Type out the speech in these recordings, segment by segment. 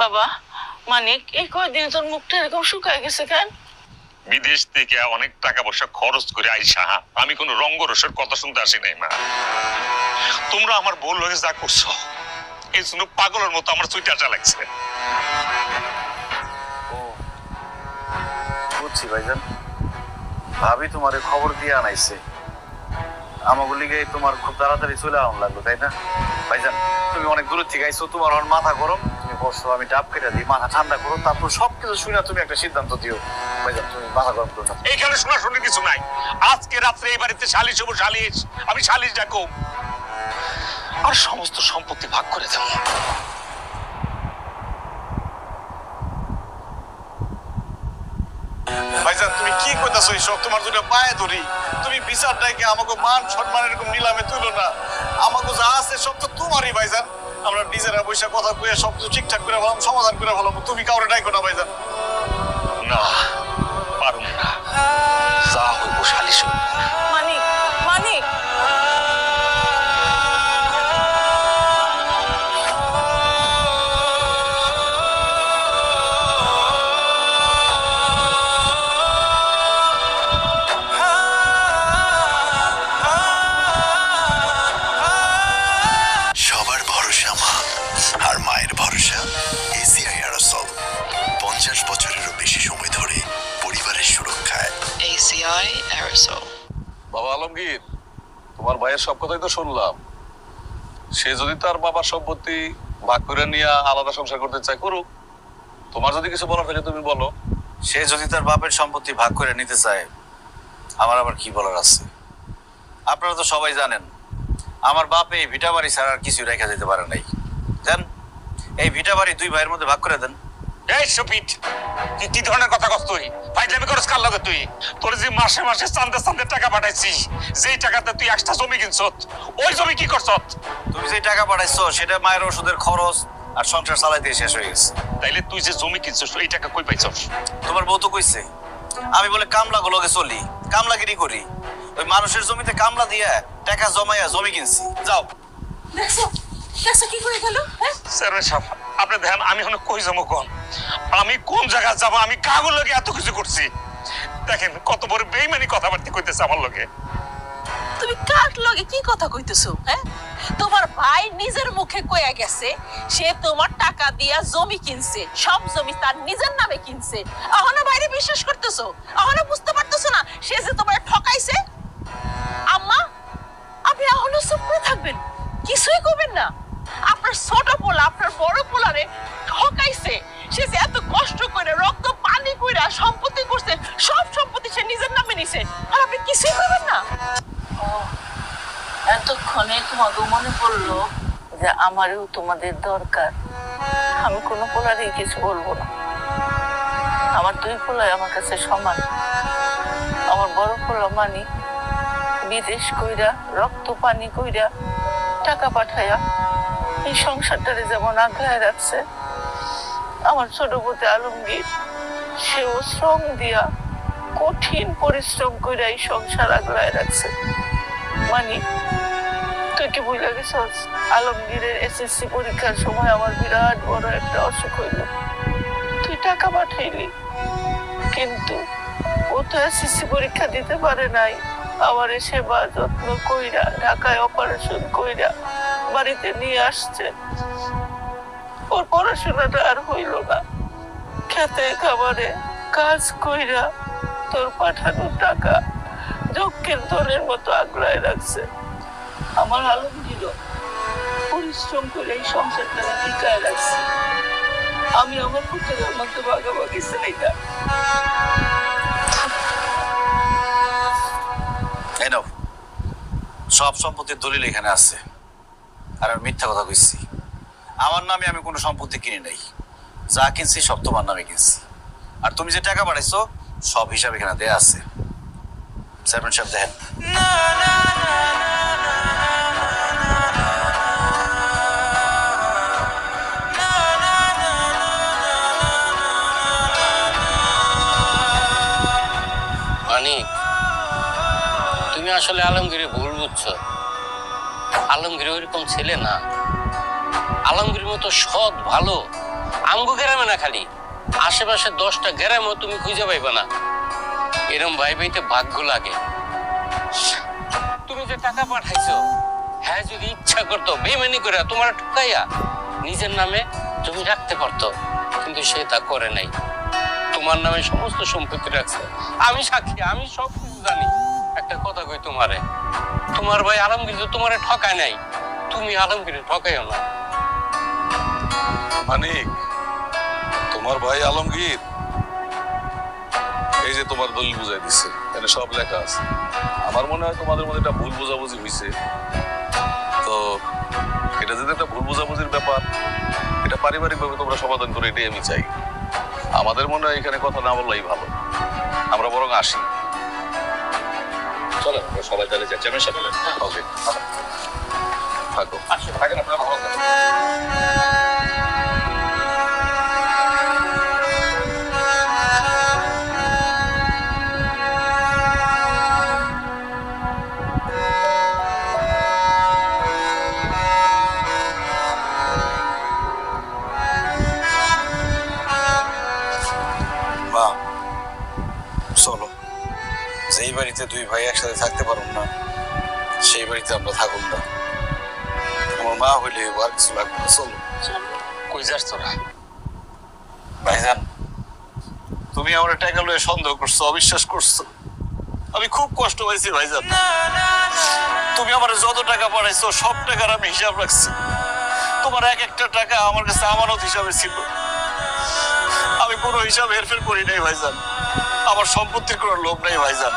বাবা মানিক, এই কয়দিন তোর মুখটা এরকম শুকায় গেছে কেন? বিদেশ থেকে অনেক টাকা পয়সা খরচ করে আইসা আমি কোন রঙ্গরসের কথা শুনতে আসি নাই মা। তোমরা আমার বউ লগে যা করছো এই জন্য পাগলের মতো আমার চুইটা লাগছে। বুঝছি ভাইজান, ভাবি তোমারে খবর দিয়ে আনাইছে, আমাকে লিগে তোমার খুব তাড়াতাড়ি চলে আউন লাগলো, তাই না? ভাইজান তুমি অনেক দূর থেকে আইছো, তোমার আমার মাথা গরম, তুমি বসো, আমি ডাব কেটে দিই, মাথা ঠান্ডা করো, তারপর সবকিছু শুনে তুমি একটা সিদ্ধান্ত দিও। ভাইজান তুমি মাথা গরম করো না। এইখানে শোনাশুনি কিছু নাই। আজকে রাত্রে এই বাড়িতে সালিশ হবো, সালিশ। আমি সালিশ ডাকো আর সমস্ত সম্পত্তি ভাগ করে দেবো। ভাইজান তুমি কি কইতাছো এইসব? তোমার দুটো পায়ে ধরি, তুমি বিচারটাকে আমাকে মান সম্মান এরকম নিলামে তুলো না। আমাকে যা আছে সব তো তোমারই ভাইজান। আমরা নিজেরা বৈশা কথা কইয়া সব কিছু ঠিকঠাক করে ভালো সমাধান করে ভালো, তুমি কাউরে ডাইকো না ভাইজান। না পারুম না, যা হইব সালিশ হইব। মানিক, মানিক, সবার ভরসা মা, আর মায়ের ভরসা এসিআই এরোসল। 50 বছরেরও বেশি সময় ধরে পরিবারের সুরক্ষায়। ACI Aerosol। বাবা আলমগীর, তোমার ভাইয়ের সব কথাই তো শুনলাম। সে যদি তার বাবার সম্পত্তি ভাগ করে নিয়ে আলাদা সংসার করতে চায়, করুক। তোমার যদি কিছু বলার থাকে তুমি বলো। সে যদি তার বাপের সম্পত্তি ভাগ করে নিতে চায়, আমার আবার কি বলার আছে? আপনারা তো সবাই জানেন আমার বাপ এই ভিটা বাড়ি ছাড়া আর কিছু রেখে যেতে পারে নাই। দেন এই ভিটা বাড়ি দুই ভাইয়ের মধ্যে ভাগ করে দেন। এই শফিক, তুই কি ধরনের কথা কস? তুই ফাইজলামি করস কার লগে? তুই তোর যে মাসে মাসে চান্দে চান্দে টাকা পাঠাইছি, যেই টাকাতে তুই একটা জমি কিনছত, ওই জমি কি করছত? তুমি যে টাকা পাঠাইছো সেটা মায়ের ওষুধের খরচ আর সংসার চালাইতে শেষ হয়ে গেছে। তাইলে তুই যে জমি কিনছস এই টাকা কই পাইছস? তোমার বউ তো কইছে আমি বলে কামলা গুলোকে চলি, কামলাগিরি করি, ওই মানুষের জমিতে কামলা দিয়ে টাকা জমাইয়া জমি কিনছি। যাও। দেখছো দেখছো কি করে গেল? স্যার সাহেব, আপনি দেখেন আমি এখন কই যাবো, কোন আমি কোন জায়গায় যাবো? আমি কাগজ লগে এত কিছু করছি, দেখেন কত বড় বেইমানি কথাবার্তা কইতেছে আমার লগে। তুমি কার লগে কি কথা কইতেছো? হ্যাঁ, তোমার ভাই নিজের মুখে কইয়া গেছে সে তোমার টাকা দিয়া জমি কিনছে, সব জমি তার নিজের নামে কিনছে। এখনো বাইরে বিশ্বাস করতেছো? এখনো বুঝতে পারতেছো না সে যে তোমার ঠকাইছে? আম্মা, আপনি এখনো চুপ করে থাকবেন, কিছুই করবেন না? আপনার ছোট পোলা আপনার বড় পোলারে ঠকাইছে, সে যে এত কষ্ট করে রক্ত পানি কইরা সম্পত্তি করছে, সব সম্পত্তি সে নিজের নামে নিছে, আর আপনি কিছুই করবেন না? এতক্ষণে তোমাকে মনে পড়লো যে আমারও তোমাদের দরকার। আমি কোনো পোলারই কিছু বলবো না, আমার দুই পোলাই আমার কাছে সমান। আমার বড় পোলা মানি বিদেশ কইরা রক্ত পানি কইরা টাকা পাঠাইয়া এই সংসারটারে যেমন আগলায় রাখছে, আমার ছোট বোতে আলমগীর সেও শ্রম দিয়া কঠিন পরিশ্রম করে এই সংসার আগলায় রাখছে। মানি, তুই কি বুঝলা গেছস? আলমগীরের এসএসসি পরীক্ষার সময় আমার বিরাট বড় একটা অসুখ হইল, তুই টাকা পাঠাইলি, কিন্তু ও তো এসএসসি পরীক্ষা দিতে পারে নাই। আমার সেবা যত্ন কইরা ঢাকায় অপারেশন কইরা বাড়িতে নিয়ে আসছে। ওর পড়াশোনাটা আর হইল না, খেতে খাবারে কাজ কইরা তোর পাঠানোর টাকা যক্ষের ধনের মতো আগলায় রাখছে। আমার আলমগীর পরিশ্রম করে এই সংসারটা টিকায় রাখছে। আমি আমার পুত্রের মধ্যে ভাগাভাগি চাই না। এই নাও, সব সম্পত্তির দলিল এখানে আছে। আর আমি মিথ্যা কথা কইছি? আমার নামে আমি কোনো সম্পত্তি কিনে নাই, যা কিনছি সব তোমার নামে কিনছি। আর তুমি যে টাকা পাঠাইছো সব হিসাব এখানে দেয়া আছে। চেয়ারম্যান সাহেব দেখেন। মানিক, তুমি আসলে আলমগীরে ভুল বুঝছো। আলমগীর ওইরকম ছেলে না। আলমগীর মতো সৎ ভালো আমগো গ্রামে না, খালি আশেপাশে 10টা গ্রামও তুমি খুঁজে পাইবা না। এরম ভাই ভাইতে ভাগ্য লাগে। তুমি যে টাকা পাঠাইছো, হ্যাঁ যদি ইচ্ছা করতো বেমানি করে তোমার ঠকাইয়া নিজের নামে জমি রাখতে পারতো, কিন্তু সে তা করে নাই। তোমার নামে সমস্ত সম্পত্তি রাখছে। আমি সাক্ষী, আমি সব কিছু জানি। একটা কথা কই তোমারে, তোমার ভাই আলমগীর তো তোমারে ঠকায় নাই, তুমি আলমগীরে ঠকাইও না। মানিক, তোমার ভাই আলমগীর এই যে তোমার দলিল বুঝাই দিচ্ছে, এখানে সব লেখা আছে। আমার মনে হয় তোমাদের মধ্যে একটা ভুল বোঝাবুঝি হয়েছে। তো এটা যদি একটা ভুল বোঝাবুঝির ব্যাপার, এটা পারিবারিক ভাবে তোমরা সমাধান করে, এটাই আমি চাই। আমাদের মনে হয় এখানে কথা না বললেই ভালো। আমরা বরং আসি। চলো আমরা সবাই তাহলে যাই, চেয়ারম্যান সাহেব। ওকে, থাকো। থাকেন আপনারা, ভালো থাকেন। মা, চলো, যেই বাড়িতে দুই ভাই একসাথে থাকতে পারুন না, সেই বাড়িতে আমরা থাকুন না। আমার মা হইলে আর কিছু লাগবে না। চলো। কই যাস তোরা? ভাইজান, তুমি আমার টাকা লয়ে সন্দেহ করছো, অবিশ্বাস করছো। আমি খুব কষ্ট পাইছি ভাইজান। তুমি আমার যত টাকা পাঠাইছো সব টাকার আমি হিসাব রাখছি। তোমার এক একটা টাকা আমার কাছে আমানত হিসাবে ছিল। আমি কোনো হিসাব হেরফের করি নাই ভাইজান। আমার সম্পত্তির কোনো লোভ নাই ভাইজান।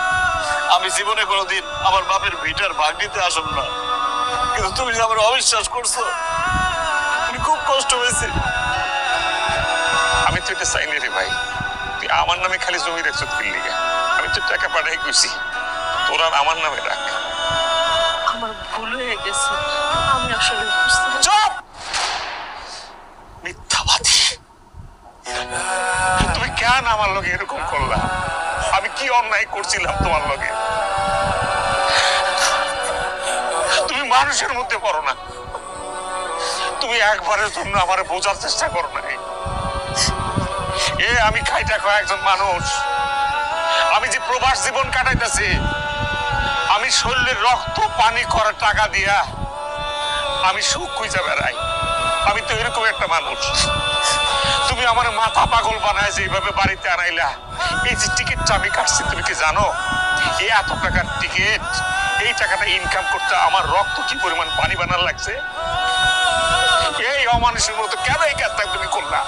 আমি জীবনে কোনোদিন আমার বাপের ভিটার ভাগ নিতে আসব না, কিন্তু তুমি যে আমার অবিশ্বাস করছো, আমি খুব কষ্ট হয়েছে। আমি তো এটা চাইনি রে ভাই, তুই আমার নামে খালি জমি রাখছো কি লিগা? আমি তো টাকা পাঠাই কইছি, তোরা আমার নামে রাখ। আমার ভুল হয়ে গেছে, আমি আসলে বুঝতে পারি- চুপ! মিথ্যাবাদী! তুমি কেন আমার লগে এরকম করলা? আমি কি অন্যায় করছিলাম তোমার লগে? তুমি মানুষের মধ্যে পড়ো না, তুমি একবারের জন্য আমার বোঝার চেষ্টা করো না। আমি খাইটা খাওয়া একজন মানুষ। আমি যে প্রবাস জীবন কাটাইতেছি, আমি শরীরের রক্ত পানি করার টাকা দিয়া আমি সুখ খুঁজে বেড়াই। আমি তো এরকম একটা মানুষ। তুমি আমার মাথা পাগল বানায় যে এইভাবে বাড়িতে আনাইলা। এই যে টিকিটটা আমি কাটছি, তুমি কি জানো এই এত টাকার টিকিট, এই টাকাটা ইনকাম করতে আমার রক্ত কি পরিমাণ পানি বানার লাগছে? এই অমানুষের মতো কেন এই কাজটা তুমি করলা?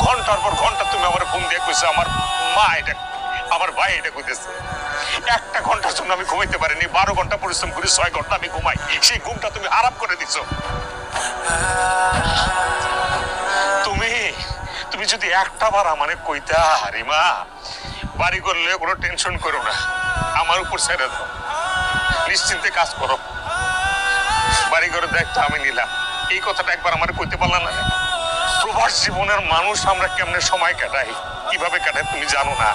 ঘন্টার পর ঘন্টা তুমি আমার ফোন দিয়ে কইছো আমার মা এটা, আমার ভাই এটা কইতেছে। একটা ঘন্টার জন্য আমি ঘুমাইতে পারিনি। 12 ঘন্টা পরিশ্রম করি, 6 ঘন্টা আমি ঘুমাই। সেই ঘুমটা তুমি আরাম করে দিছো। তুমি তুমি যদি একটা বার আমারে কইতা, রিমা বাড়ি করলে কোনো টেনশন করো না, আমার উপর ছেড়ে দাও, নিশ্চিন্তে কাজ করো, বাড়ি ঘরের দায়িত্ব আমি নিলাম, এই কথাটা একবার আমার কইতে পারলাম না? প্রবাস জীবনের মানুষ আমরা কেমনে সময় কাটাই, কিভাবে কাটাই তুমি জানো না।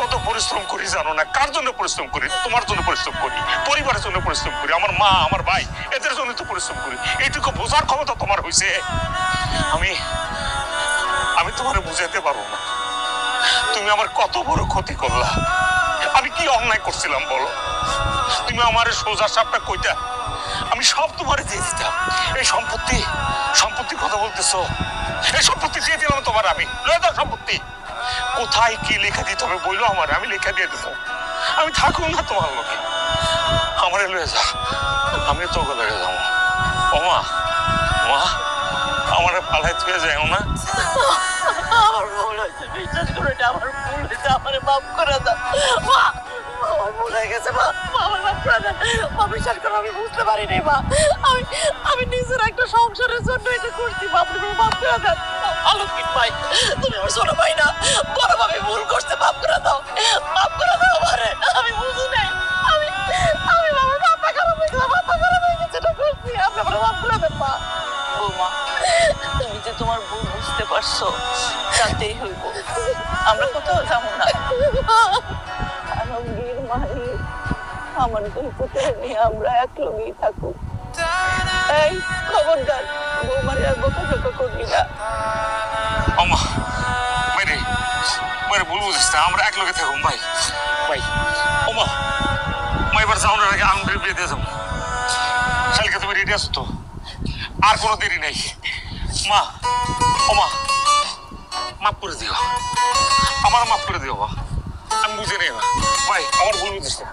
কত পরিশ্রম করি জানো না? কার জন্য পরিশ্রম করি? তোমার জন্য পরিশ্রম করি, পরিবারের জন্য পরিশ্রম করি, আমার মা আমার ভাই এদের জন্য তো পরিশ্রম করি। এইটুকু বোঝার ক্ষমতা তোমার হয়েছে? আমি আমি তোমার বুঝাতে পারবো না তুমি আমার কত বড় ক্ষতি করলা। আমি কি অন্যায় করছিলাম বলো? তুমি আমার সোজা সাপটা কইতা, আমি সব তোমার দিয়ে দিতাম। এই সম্পত্তি সম্পত্তির কথা বলতেছো, এই সম্পত্তি দিয়ে দিলাম তোমার। আমি লয়ে দাও সম্পত্তি। কোথায় কি লেখা দিতে হবে বইলো আমার, আমি লেখা দিয়ে দেবো। আমি থাকুন না তোমার লোকে, আমারে লয়ে যা, আমি তোকে লেগে যাবো। ও মা, মা আমারে পালাই তুই যাও না। আমার ভুল হয়েছে, বিশ্বাস করে এটা আমার ভুল হয়েছে, আমার মাফ করে দাও মা। আমার ভুল হয়ে গেছে মা, আমার মাফ করে দাও মা। বিশ্বাস করো আমি বুঝতে পারিনি মা। আমি নিজের একটা সংসারের জন্য এটা করছি মা। আপনি মাফ করে দেন। আলমগীর ভাই, তুমি আমার ছোট ভাই না, বড় ভাবে ভুল করতে, মাফ করে দাও, মাফ করে দাও আমারে। আমি বুঝি নাই, আমি আমার মাথা খারাপ হয়ে গেছে, মাথা খারাপ হয়ে গেছে, এটা করছি। আপনি আমার মাফ করে দেন মা। বৌমা, তুমি যে তোমার ভুল বুঝতে পারছো, তাতেই হইব। আমরা কোথাও যাবো না। আলমগীর মাহির, আমার দুই পুত্র নিয়ে আমরা এক লগেই থাকুক। এই খবরদার বৌমারে আর বোকাঝোকা করবি না। ওমা মাইরে মাইরে ভুল বুঝিস না, আমরা এক লগে থাকুম ভাই ভাই। ওমা মা এবার যাওয়ার আগে আমি বিয়ে দিয়ে যাবো। শালিকা তুমি রেডি আছো তো? আর কোনো দেরি নাই মা। ওমা মাফ করে দিও, আমার মাফ করে দিও মা, আমি বুঝে নেই মা। ভাই আমার ভুল বুঝিস না।